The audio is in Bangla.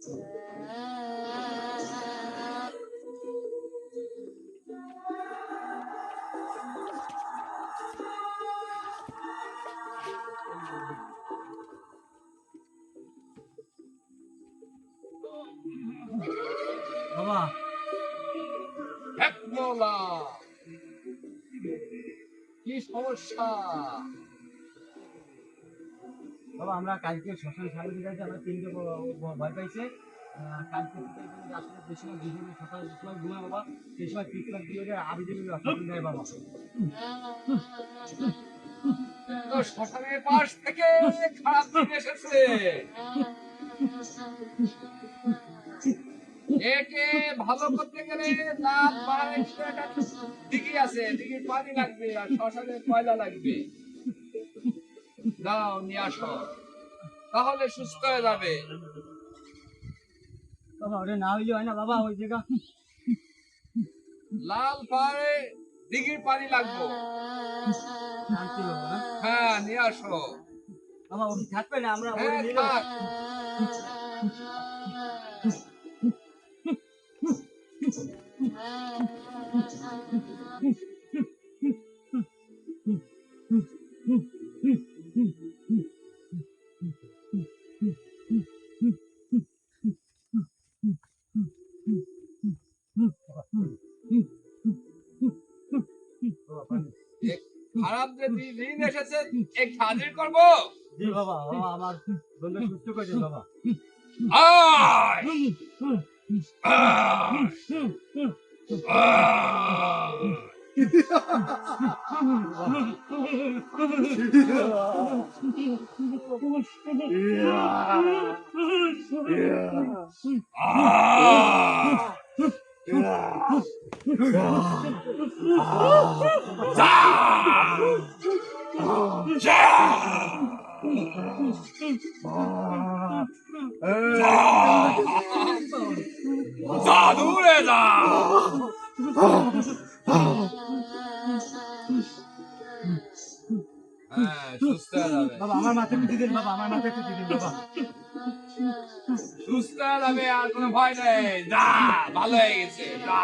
বাবা কি সমস্যা? বাবা আমরা কালকে শ্মশান সারা দিতে আমরা তিনটে ভয় পাইছে। কালকে আসলে যে সময় দুজনে সকালে যে সময় ঘুমায় বাবা সেই সময় টিকটক দিয়ে আবি দেবে দেয় বাবা। তো শ্মশানের পাশ থেকে খারাপ দিন এসেছে। একে ভালো করতে গেলে লাল পাহাড়ের ভিতরে একটা দিঘি আছে, দিঘির পানি লাগবে আর শ্মশানের কয়লা লাগবে। দাও নিয়ে আসো, তাহলে সুস্থ হয়ে যাবে। বাবা ওটা না হইলে হয় না বাবা, ওই জায়গা লাল পাহাড়ে দিঘির পানি লাগবে। হ্যাঁ নিয়ে আসো। বাবা ওটি থাকবে না, আমরা হ্যাঁ থাক। খারাপ যে দিন এসেছে এক হাজির করবো। জি বাবা, বাবা আমার বন্ধু সুস্থ করে বাবা। আয় যা দূরে যা। হ্যাঁ সুস্থ হয়ে যাবে। বাবা আমার মাথায় পিঠে দিন বাবা, আমার মাথায় পিঠে দিন বাবা। সুস্থ হয়ে যাবে, আর কোনো ভয় নেই। যা ভালো হয়ে গেছে, যা।